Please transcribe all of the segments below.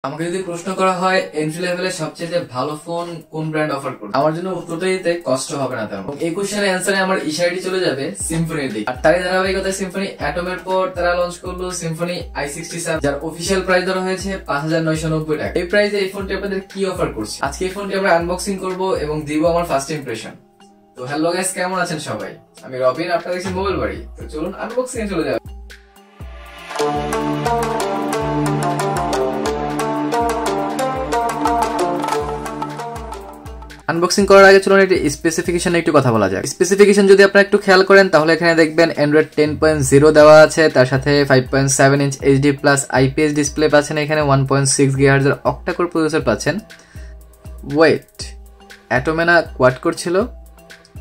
আমাকে যদি প্রশ্ন করা হয় এন্ট্রি লেভেলের সবচেয়ে ভালো ফোন কোন ব্র্যান্ড অফার করবে, আমার জন্য উত্তরটা দিতে কষ্ট হবে না তেমন। এই কোশ্চেনের অ্যান্সারে আমার ইশারাটি চলে যাবে সিম্ফনির দিকে। আর তারই ধারাবাহিকতায় সিম্ফনি অ্যাটমের পর তারা লঞ্চ করলো সিম্ফনি i67, যার অফিসিয়াল প্রাইস ধরা হয়েছে 5990 টাকা। এই প্রাইসে এই ফোনটি আপনাদের কি অফার করছে, আজকে এই ফোনটি আমরা আনবক্সিং করব এবং দিব আমার ফার্স্ট ইমপ্রেশন। তো হ্যালো গাইস, কেমন আছেন সবাই? আমি রবিন, আপনারা দেখছেন মোবাইল বাড়ি। তো চলুন আনবক্সিং এ চলে যাই। আনবক্সিং করার আগে চলুন এটি স্পেসিফিকেশন একটু কথা বলা যাক। স্পেসিফিকেশন যদি আপনারা একটু খেয়াল করেন তাহলে এখানে দেখবেন অ্যান্ড্রয়েড 10.0 দেওয়া আছে, তার সাথে 5.7 inch HD plus IPS display পাচ্ছেন, এখানে 1.6 GHz এর অক্টা কোর প্রসেসর পাচ্ছেন। ওয়েট, অ্যাটোমেনা কোয়াড কোর ছিল।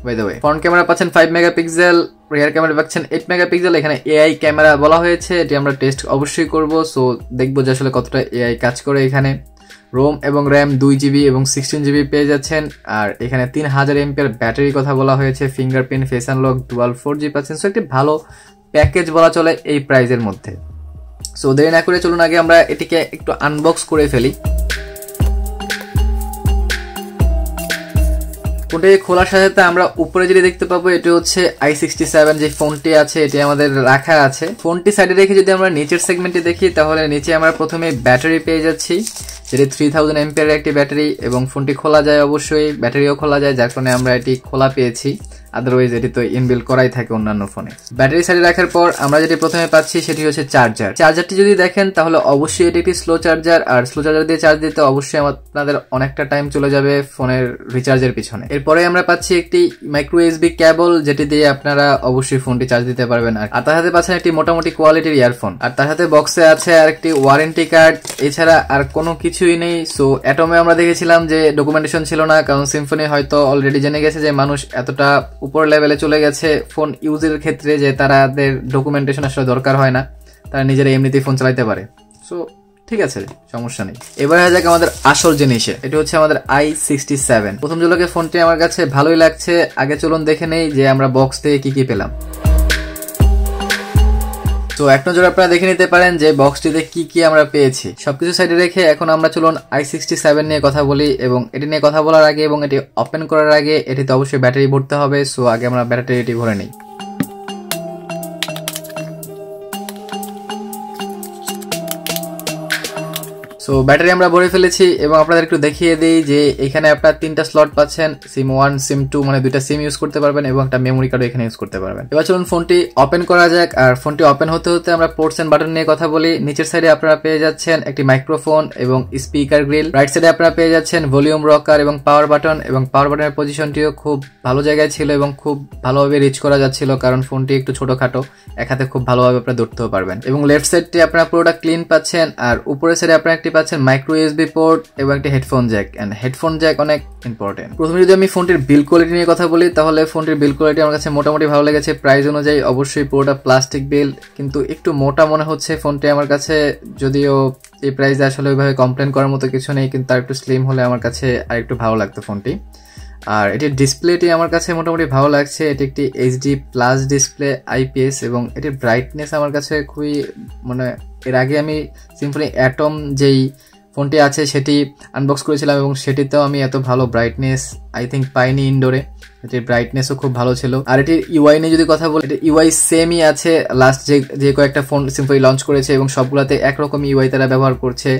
By the way, front camera পাচ্ছেন 5 মেগাপিক্সেল, রিয়ার ক্যামেরা পাচ্ছেন 8 মেগাপিক্সেল। এখানে এআই ক্যামেরা বলা হয়েছে, এটি আমরা টেস্ট অবশ্যই করব, সো দেখবো যে আসলে কতটা এআই কাজ করে। এখানে রোম এবং র্যাম 2GB এবং 16GB পেয়ে যাচ্ছেন। আর এখানে 3000 এমপিআর ব্যাটারির কথা বলা হয়েছে, fingerprint, face unlock, dual 4G পাচ্ছেন। সো একটি ভালো প্যাকেজ বলা চলে এই প্রাইজের মধ্যে। সো দেরি না করে চলুন আগে আমরা এটিকে একটু আনবক্স করে ফেলি। ফোনটি খোলার সাথে সাথে আমরা উপরে যেটি দেখতে পাবো এটি হচ্ছে i67 যে ফোনটি আছে, এটি আমাদের রাখা আছে। ফোনটি সাইডে রেখে যদি আমরা নিচের সেগমেন্টে দেখি তাহলে নিচে আমরা প্রথমে ব্যাটারি পেয়ে যাচ্ছি, যেটি 3000 এমপিআর একটি ব্যাটারি, এবং ফোনটি খোলা যায়, অবশ্যই ব্যাটারিও খোলা যায়, যার কারণে আমরা এটি খোলা পেয়েছি। আদারওয়াইজ এটি তো ইনবিল্ট করাই থাকে অন্যান্য ফোনে। ব্যাটারি সাইডে রাখার পর আমরা যেটি প্রথমে পাচ্ছি সেটি হচ্ছে চার্জার। চার্জারটি যদি দেখেন তাহলে অবশ্যই এটি একটি স্লো চার্জার, আর স্লো চার্জার দিয়ে চার্জ দিতে অবশ্যই আপনাদের অনেকটা টাইম চলে যাবে ফোনের রিচার্জের পিছনে। এরপরে আমরা পাচ্ছি একটি মাইক্রো ইউএসবি কেবল, যেটি দিয়ে আপনারা অবশ্যই ফোনটি চার্জ দিতে পারবেন। আর তার সাথে পাচ্ছেন একটি মোটামুটি কোয়ালিটির ইয়ারফোন, আর তার সাথে বক্সে আছে আর একটি ওয়ারেন্টি কার্ড। এছাড়া আর কোনো কিছুই নেই। সো অ্যাটমে আমরা দেখেছিলাম যে ডকুমেন্টেশন ছিল না, কারণ সিম্ফনি হয়তো অলরেডি জেনে গেছে যে মানুষ এতটা উপর লেভেলে চলে গেছে ফোন ইউজের ক্ষেত্রে যে তাদের ডকুমেন্টেশন আসলে দরকার হয় না, তারা নিজেরা এমনিতেই ফোন চালাতে পারে। সো ঠিক আছে, সমস্যা নেই। এবার যাক আমাদের আসল জিনিসে, এটা হচ্ছে আমাদের i67। প্রথম ঝলকে ফোনটি আমার কাছে ভালোই লাগছে। আগে চলুন দেখে নেই যে আমরা বক্স থেকে কি কি পেলাম। তো এক নজরে আপনারা দেখে নিতে পারেন যে বক্সটিতে কি কি আমরা পেয়েছি। সবকিছু সাইডে রেখে এখন আমরা চলুন i67 নিয়ে কথা বলি, এবং এটি নিয়ে কথা বলার আগে এবং এটি ওপেন করার আগে এটিতে অবশ্যই ব্যাটারি ভরতে হবে। সো আগে আমরা ব্যাটারিটি ভরে নিই। তো ব্যাটারি আমরা ভরে ফেলেছি, এবং আপনাদের একটু দেখিয়ে দিই যে এখানে আপনারা 3টা স্লট পাচ্ছেন, সিম 1 সিম 2, মানে 2টা সিম ইউজ করতে পারবেন, এবং একটা মেমোরি কার্ড এখানে ইউজ করতে পারবেন। এবার চলুন ফোনটি ওপেন করা যাক। আর ফোনটি ওপেন হতে হতে আমরা পোর্টস এন্ড বাটন নিয়ে কথা বলি। নিচের সাইডে আপনারা পেয়ে যাচ্ছেন একটি মাইক্রোফোন এবং স্পিকার গ্রিল। রাইট সাইডে আপনারা পেয়ে যাচ্ছেন ভলিউম রকার এবং পাওয়ার বাটন, এবং পাওয়ার বাটনের পজিশনটিও খুব ভালো জায়গায় ছিল এবং খুব ভালোভাবে রিচ করা যাচ্ছিল, কারণ ফোনটি একটু ছোটখাটো, এক হাতে খুব ভালোভাবে আপনারা ধরতেও পারবেন। এবং লেফট সাইডটি আপনারা পুরোটা ক্লিন পাচ্ছেন। আর উপরের সাইডে আপনারা একটি পাচ্ছেন মাইক্রো ইউএসবি পোর্ট এবং একটি headphone jack. And headphone jack অনেক ইম্পর্টেন্ট। প্রথমে যদি আমি ফোনটির বিল্ড কোয়ালিটি নিয়ে কথা বলি তাহলে ফোনটির বিল্ড কোয়ালিটি আমার কাছে মোটামুটি ভালো লেগেছে। প্রাইস অনুযায়ী অবশ্যই পুরোটা প্লাস্টিক বিল্ড, কিন্তু একটু মোটা মনে হচ্ছে ফোনটি আমার কাছে। যদিও এই প্রাইসে আসলে ওইভাবে কমপ্লেন করার মতো কিছু নেই, কিন্তু তার একটু স্লিম হলে আমার কাছে আর একটু ভালো লাগতো ফোনটি। আর এটির ডিসপ্লেটি আমার কাছে মোটামুটি ভালো লাগছে। এটি একটি এইচডি প্লাস ডিসপ্লে, আইপিএস, এবং এটির ব্রাইটনেস আমার কাছে খুবই, মানে এর আগে আমি সিম্ফনি অ্যাটম যেই ফোনটি আছে সেটি আনবক্স করেছিলাম, এবং সেটিতেও আমি এত ভালো ব্রাইটনেস আই থিঙ্ক পাইনি ইনডোরে। এটির ব্রাইটনেসও খুব ভালো ছিল। আর এটির ইউআই নিয়ে যদি কথা বলি, এটির ইউআই সেমই আছে লাস্ট যে কয়েকটা ফোন সিম্ফনি লঞ্চ করেছে, এবং সবগুলোতে একরকম ইউআই তারা ব্যবহার করছে।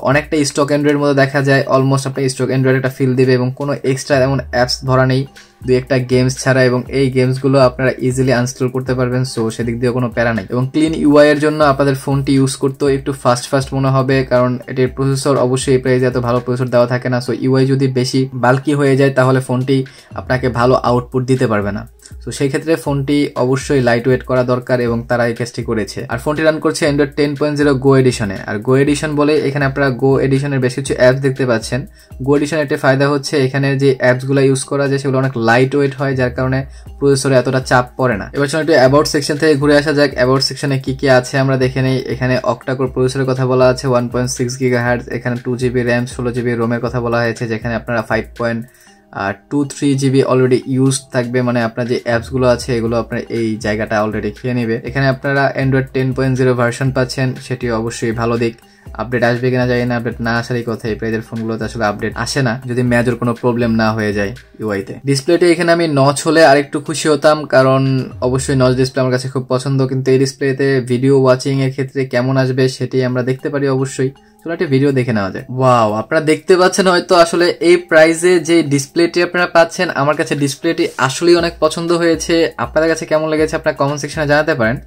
অনেকটা স্টক অ্যান্ড্রয়েডের মধ্যে দেখা যায়, অলমোস্ট আপনার স্টক অ্যান্ড্রয়েড একটা ফিল দিবে, এবং কোনো এক্সট্রা এমন অ্যাপস ধরা নেই, দুই একটা গেমস ছাড়া, এবং এই গেমসগুলো আপনারা ইজিলি আনস্টল করতে পারবেন। সো সেদিক দিয়ে কোনো প্যারা নেই, এবং ক্লিন ইউআই এর জন্য আপনাদের ফোনটি ইউজ করতেও একটু ফাস্ট মনে হবে, কারণ এটির প্রসেসর অবশ্যই এই প্রাইসে এত ভালো প্রসেসর দেওয়া থাকে না। সো ইউআই যদি বেশি বাল্কি হয়ে যায় তাহলে ফোনটি আপনাকে ভালো আউটপুট দিতে পারবে না। তো সেই ক্ষেত্রে ফোনটি অবশ্যই লাইট ওয়েট করা দরকার, এবং তারা এই কাজটি করেছে। আর ফোনটি রান করছে অ্যান্ড্রয়েড 10.0 গো এডিশনে। আর গো এডিশন বলে এখানে আপনারা গো এডিশনের বেশ কিছু অ্যাপস দেখতে পাচ্ছেন। গো এডিশনের একটা ফায়দা হচ্ছে এখানে যে অ্যাপসগুলো ইউজ করা যায় সেগুলো অনেক লাইট ওয়েট হয়, যার কারণে প্রসেসরে এতটা চাপ পড়ে না। এবার চলুন একটু অ্যাবাউট সেকশন থেকে ঘুরে আসা যাক। অ্যাবাউট সেকশনে কি কি আছে আমরা দেখে নেই। এখানে অক্টা কোর প্রসেসরের কথা বলা আছে, 1.6 GHz, এখানে 2GB র্যাম, 16GB রোমের কথা বলা হয়েছে, যেখানে আপনারা 5.23GB অলরেডি ইউজ থাকবে, মানে আপনার যে অ্যাপসগুলো আছে এগুলো আপনার এই জায়গাটা অলরেডি খেয়ে নেবে। এখানে আপনারা অ্যান্ড্রয়েড 10.0 ভার্সন পাচ্ছেন, সেটি অবশ্যই ভালো দিক। আপডেট আসবে কিনা জানি না, আপডেট না আসারই কথা। এই প্রাইজের ফোনগুলোতে আসলে আপডেট আসে না যদি মেজর কোনো প্রবলেম না হয়ে যায় ইউআইতে। ডিসপ্লেটি এখানে আমি নচ হলে আরেকটু খুশি হতাম, কারণ অবশ্যই নচ ডিসপ্লে আমার কাছে খুব পছন্দ, কিন্তু এই ডিসপ্লেতে ভিডিও ওয়াচিং এর ক্ষেত্রে কেমন আসবে সেটি আমরা দেখতে পারি অবশ্যই। চলো একটা ভিডিও দেখে নেওয়া যায়। ওয়াও, আপনারা দেখতে পাচ্ছেন হয়তো আসলে এই প্রাইসে যে ডিসপ্লেটি আপনারা পাচ্ছেন, আমার কাছে ডিসপ্লেটি আসলেই অনেক পছন্দ হয়েছে। আপনাদের কাছে কেমন লেগেছে আপনারা কমেন্ট সেকশনে জানাতে পারেন।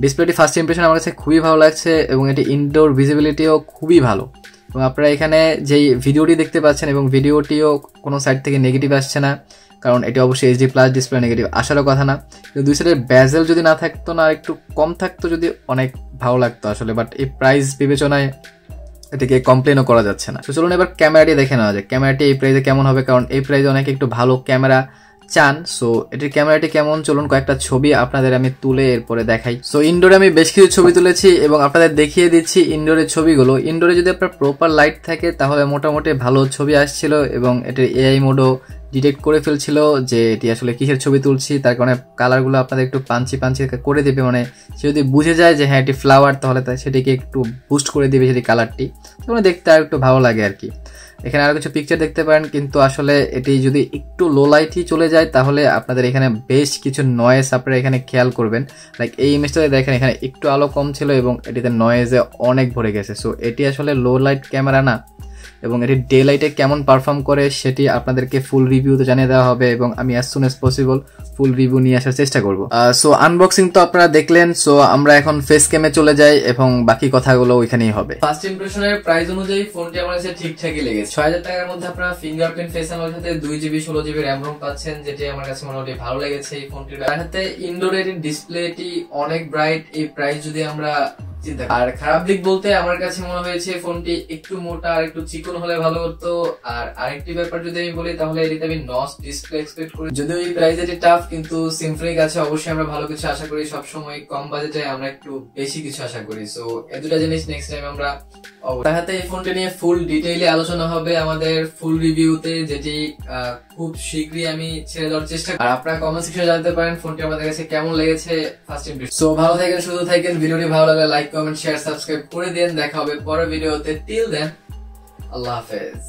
ডিসপ্লেটি ফার্স্ট ইমপ্রেশন আমার কাছে খুবই ভালো লাগছে এবং এটি ইনডোর ভিজিবিলিটিও খুবই ভালো। এবং আপনারা এখানে যেই ভিডিওটি দেখতে পাচ্ছেন এবং ভিডিওটিও কোনো সাইড থেকে নেগেটিভ আসছে না, কারণ এটি অবশ্যই এইচডি প্লাস ডিসপ্লে, নেগেটিভ আসারও কথা না। কিন্তু দুই সাইডের ব্যাজেল যদি না থাকতো না, একটু কম থাকতো যদি অনেক ভালো লাগতো আসলে, বাট এই প্রাইস বিবেচনায় এটাকে কমপ্লেনও করা যাচ্ছে না। তো চলুন এবার ক্যামেরাটি দেখে নেওয়া যায়, ক্যামেরাটি এই প্রাইসে কেমন হবে, কারণ এই প্রাইসে অনেকে একটু ভালো ক্যামেরা চান। সো এটির ক্যামেরাটি কেমন চলুন কয়েকটা ছবি আপনাদের আমি তুলে এরপরে দেখাই। সো ইনডোরে আমি বেশ কিছু ছবি তুলেছি এবং আপনাদের দেখিয়ে দিচ্ছি ইনডোরের ছবিগুলো। ইনডোরে যদি আপনার প্রপার লাইট থাকে তাহলে মোটামুটি ভালো ছবি আসছিল এবং এটির এআই মোডও ডিটেক্ট করে ফেলছিল যে এটি আসলে কিসের ছবি তুলছি, তার কারণে কালারগুলো আপনাদের একটু পাঞ্চি করে দেবে। মানে সে যদি বুঝে যায় যে হ্যাঁ এটি ফ্লাওয়ার, তাহলে সেটিকে একটু বুস্ট করে দিবে সেটি কালারটি, তাহলে দেখতে আর একটু ভালো লাগে আর কি। এখানে আরো কিছু পিকচার দেখতে পারেন, কিন্তু আসলে এটি যদি একটু লো লাইটই চলে যায় তাহলে আপনাদের এখানে বেশ কিছু নয়েজ আপনারা এখানে খেয়াল করবেন। লাইক এই ইমেজটাতে দেখেন এখানে একটু আলো কম ছিল এবং এটিতে নয়েজে অনেক ভরে গেছে। সো এটি আসলে লো লাইট ক্যামেরা না, এবং এটি ডে লাইটে কেমন পারফর্ম করে সেটি আপনাদেরকে ফুল রিভিউতে জানিয়ে দেওয়া হবে এবং আমি অ্যাজ সুন অ্যাজ পসিবল ফুল রিভিউ নিয়ে আসার চেষ্টা করব। সো আনবক্সিং তো আপনারা দেখলেন, সো আমরা এখন ফেস ক্যামে চলে যাই এবং বাকি কথাগুলো ওইখানেই হবে। ফার্স্ট ইমপ্রেশনের প্রাইস অনুযায়ী ফোনটি আমার কাছে ঠিকঠাকই লেগেছে। 6000 টাকার মধ্যে আপনারা ফিঙ্গারপ্রিন্ট ফেস আনলকের সাথে 2GB 16GB RAM ROM পাচ্ছেন, যেটি আমার কাছে মোটামুটি ভালো লেগেছে এই ফোনটির। তার সাথে ইনডোরের ডিসপ্লেটি অনেক ব্রাইট, এই প্রাইস যদি আমরা আর খারাপ দিক বলতে আমার কাছে মনে হয়েছে ফোনটি একটু মোটা আর একটু চিকন হলে ভালো হতো। আর আরেকটি ব্যাপার যদি আমি বলি তাহলে এটিতে আমি নচ ডিসপ্লে এক্সপেক্ট করি, যদিও এই প্রাইস এটি টাফ, কিন্তু সিম্ফনি কাছে অবশ্যই আমরা ভালো কিছু আশা করি। সবসময় কম বাজেটে আমরা একটু বেশি কিছু আশা করি। সো এই দুটা জিনিস নেক্সট টাইম আমরা তার সাথে এই ফোনটি নিয়ে ফুল ডিটেইলে আলোচনা হবে আমাদের ফুল রিভিউতে, যেটি খুব শীঘ্রই আমি ছেড়ে দেওয়ার চেষ্টা করি। আর আপনারা কমেন্ট সেকশনে জানাতে পারেন ফোনটি আমাদের কাছে কেমন লেগেছে ফার্স্ট ইমপ্রেশন। সো ভালো থাকেন, সুস্থ থাকেন। ভিডিওটি ভালো লাগলে লাইক, কমেন্ট, শেয়ার, সাবস্ক্রাইব করে দেন। দেখা হবে পরের ভিডিওতে। টিল দেন, আল্লাহ হাফেজ।